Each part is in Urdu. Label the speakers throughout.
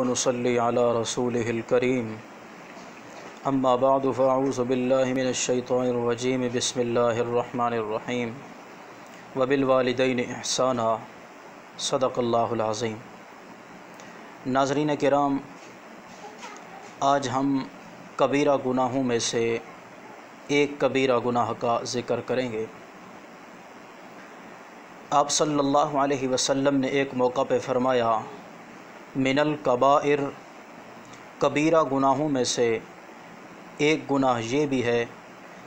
Speaker 1: ونصلي على رسوله الكريم اما بعد فاعوذ بالله من الشيطان الرجيم بسم الله الرحمن الرحيم وبالوالدين احسانا صدق اللہ العظیم۔ ناظرین کرام، آج ہم کبیرہ گناہوں میں سے ایک کبیرہ گناہ کا ذکر کریں گے۔ آپ صلی اللہ علیہ وسلم نے ایک موقع پہ فرمایا، من الکبائر، کبیرہ گناہوں میں سے ایک گناہ یہ بھی ہے،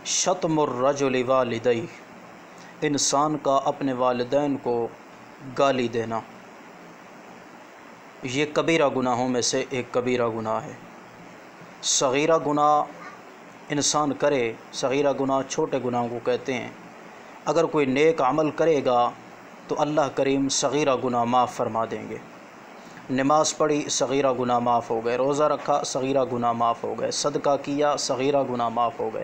Speaker 1: شتم الرجل والدیہ، انسان کا اپنے والدین کو گالی دینا۔ یہ کبیرہ گناہوں میں سے ایک کبیرہ گناہ ہے۔ صغیرہ گناہ انسان کرے، صغیرہ گناہ چھوٹے گناہوں کو کہتے ہیں، اگر کوئی نیک عمل کرے گا تو اللہ کریم صغیرہ گناہ معاف فرما دیں گے۔ نماز پڑھی، صغیرہ گناہ معاف ہو گئے، روزہ رکھا، صغیرہ گناہ معاف ہو گئے، صدقہ کیا، صغیرہ گناہ معاف ہو گئے۔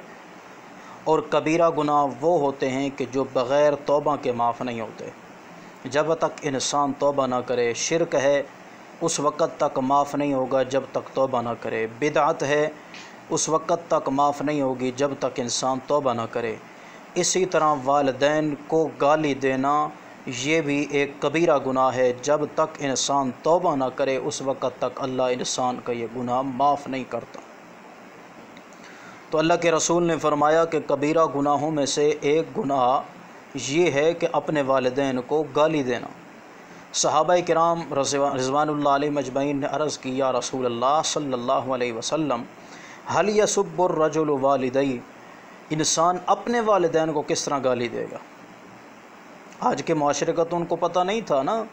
Speaker 1: اور کبیرہ گناہ وہ ہوتے ہیں کہ جو بغیر توبہ کے معاف نہیں ہوتے۔ جب تک انسان توبہ نہ کرے، شرک ہے اس وقت تک معاف نہیں ہوگا جب تک توبہ نہ کرے، بدعت ہے اس وقت تک معاف نہیں ہوگی جب تک انسان توبہ نہ کرے۔ اسی طرح والدین کو گالی دینا یہ بھی ایک کبیرہ گناہ ہے، جب تک انسان توبہ نہ کرے اس وقت تک اللہ انسان کا یہ گناہ معاف نہیں کرتا۔ تو اللہ کے رسول نے فرمایا کہ کبیرہ گناہوں میں سے ایک گناہ یہ ہے کہ اپنے والدین کو گالی دینا۔ صحابہ کرام رضوان اللہ علیہم اجمعین نے عرض کی، یا رسول اللہ صلی اللہ علیہ وسلم، هل یسب الرجل والدیہ، انسان اپنے والدین کو کس طرح گالی دے گا؟ آج کے معاشرے کا تو ان کو پتہ نہیں تھا نا،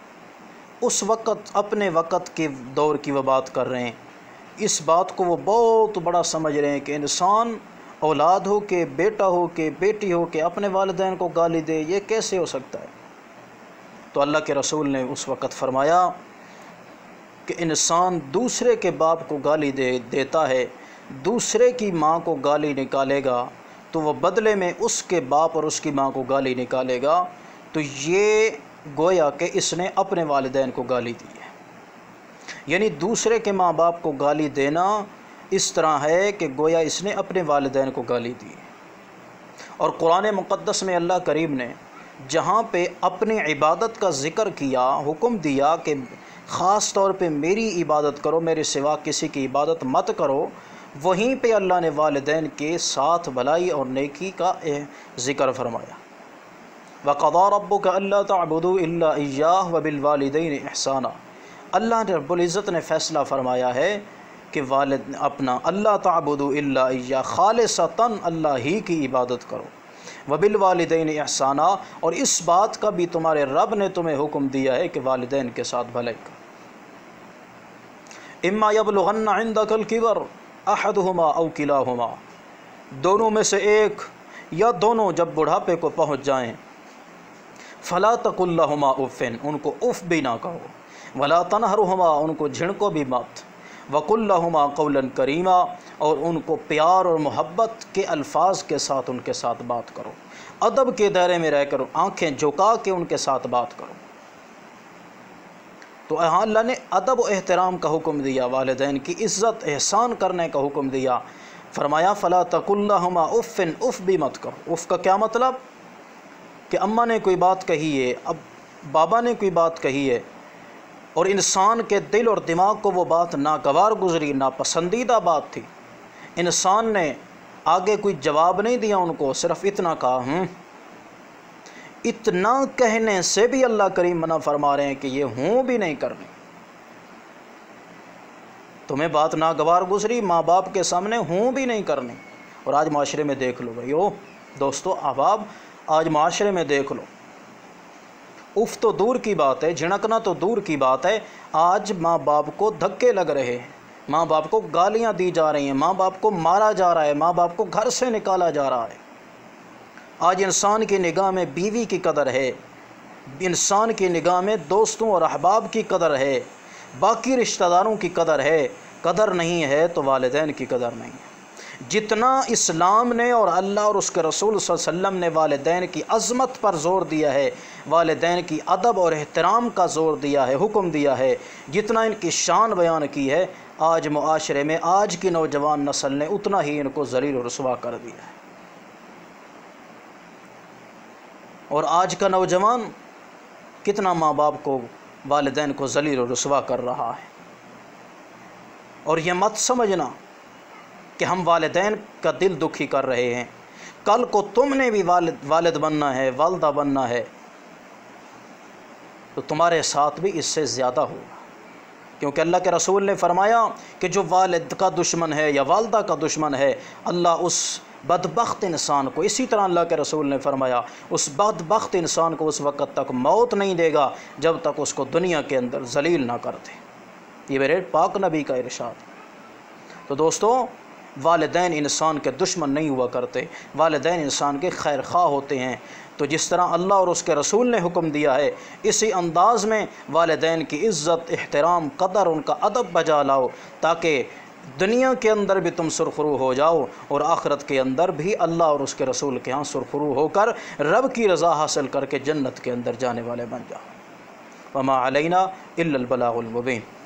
Speaker 1: اس وقت اپنے وقت کے دور کی وہ بات کر رہے ہیں، اس بات کو وہ بہت بڑا سمجھ رہے ہیں کہ انسان اولاد ہو کے، بیٹا ہو کے، بیٹی ہو کے اپنے والدین کو گالی دے، یہ کیسے ہو سکتا ہے؟ تو اللہ کے رسول نے اس وقت فرمایا کہ انسان دوسرے کے باپ کو گالی دیتا ہے، دوسرے کی ماں کو گالی نکالے گا تو وہ بدلے میں اس کے باپ اور اس کی ماں کو گالی نکالے گا، تو یہ گویا کہ اس نے اپنے والدین کو گالی دی ہے۔ یعنی دوسرے کے ماں باپ کو گالی دینا اس طرح ہے کہ گویا اس نے اپنے والدین کو گالی دی ہے۔ اور قرآن مقدس میں اللہ کریم نے جہاں پہ اپنی عبادت کا ذکر کیا، حکم دیا کہ خاص طور پہ میری عبادت کرو، میرے سوا کسی کی عبادت مت کرو، وہیں پہ اللہ نے والدین کے ساتھ بھلائی اور نیکی کا ذکر فرمایا۔ وَقَضَىٰ رَبُّكَ أَلَّا تَعْبُدُوا إِلَّا إِيَّاهُ وَبِالْوَالِدَيْنِ إِحْسَانًا، اللہ رب العزت نے فیصلہ فرمایا ہے کہ اپنا اللہ تعبدوا الا ایاہ، خالصتاً اللہ ہی کی عبادت کرو، وبالوالدین احسانا، اور اس بات کا بھی تمہارے رب نے تمہیں حکم دیا ہے کہ والدین کے ساتھ بھلائی کرو۔ اما یبلغن عندک الکبر احدہما او کلاہما، دونوں میں سے ایک یا دونوں جب بڑھاپے کو پہنچ جائیں، فلا تقل لہما اف، ان کو اف بھی نہ کہو، ولا تنہرہما، ان کو جھڑکو بھی مت، وقل لہما قولا کریما، اور ان کو پیار اور محبت کے الفاظ کے ساتھ ان کے ساتھ بات کرو، ادب کے دائرے میں رہ کر آنکھیں جھکا کے ان کے ساتھ بات کرو۔ تو اللہ نے ادب و احترام کا حکم دیا، والدین کی عزت احسان کرنے کا حکم دیا، فرمایا فلا تقل لہما اف، اف بھی مت کرو۔ اف کا کیا مطلب؟ کہ اماں نے کوئی بات کہی ہے، اب بابا نے کوئی بات کہی ہے، اور انسان کے دل اور دماغ کو وہ بات ناگوار گزری، ناپسندیدہ بات تھی، انسان نے آگے کوئی جواب نہیں دیا ان کو، صرف اتنا کہا، اتنا کہنے سے بھی اللہ کریم منع فرما رہے ہیں کہ یہ ہوں بھی نہیں کرنی۔ تمہیں بات ناگوار گزری، ماں باپ کے سامنے ہوں بھی نہیں کرنی۔ اور آج معاشرے میں دیکھ لو بھائیو، دوستو، احباب، آج معاشرے میں دیکھ لو، اف تو دور کی بات ہے، جھڑکنا تو دور کی بات ہے، آج ماں باپ کو دھکے لگ رہے ہیں، ماں باپ کو گالیاں دی جا رہی ہیں، ماں باپ کو مارا جا رہا ہے، ماں باپ کو گھر سے نکالا جا رہا ہے۔ آج انسان کی نگاہ میں بیوی کی قدر ہے، انسان کی نگاہ میں دوستوں اور احباب کی قدر ہے، باقی رشتہ داروں کی قدر ہے، قدر نہیں ہے تو والدین کی قدر نہیں ہے۔ جتنا اسلام نے اور اللہ اور اس کے رسول صلی اللہ علیہ وسلم نے والدین کی عظمت پر زور دیا ہے، والدین کی ادب اور احترام کا زور دیا ہے، حکم دیا ہے، جتنا ان کی شان بیان کی ہے، آج معاشرے میں آج کی نوجوان نسل نے اتنا ہی ان کو ذلیل و رسوا کر دیا ہے۔ اور آج کا نوجوان کتنا ماں باپ کو، والدین کو ذلیل و رسوا کر رہا ہے۔ اور یہ مت سمجھنا کہ ہم والدین کا دل دکھی کر رہے ہیں، کل کو تم نے بھی والد بننا ہے، والدہ بننا ہے، تو تمہارے ساتھ بھی اس سے زیادہ ہوگا، کیونکہ اللہ کے رسول نے فرمایا کہ جو والد کا دشمن ہے یا والدہ کا دشمن ہے، اللہ اس بدبخت انسان کو، اسی طرح اللہ کے رسول نے فرمایا اس بدبخت انسان کو اس وقت تک موت نہیں دے گا جب تک اس کو دنیا کے اندر ذلیل نہ کر دے۔ یہ میرے پاک نبی کا ارشاد۔ تو دوستو، والدین انسان کے دشمن نہیں ہوا کرتے، والدین انسان کے خیر خواہ ہوتے ہیں۔ تو جس طرح اللہ اور اس کے رسول نے حکم دیا ہے، اسی انداز میں والدین کی عزت، احترام، قدر، ان کا ادب بجا لاؤ، تاکہ دنیا کے اندر بھی تم سرخرو ہو جاؤ اور آخرت کے اندر بھی اللہ اور اس کے رسول کے ہاں سرخرو ہو کر رب کی رضا حاصل کر کے جنت کے اندر جانے والے بن جاؤ۔ وما علینا الا البلاغ المبین۔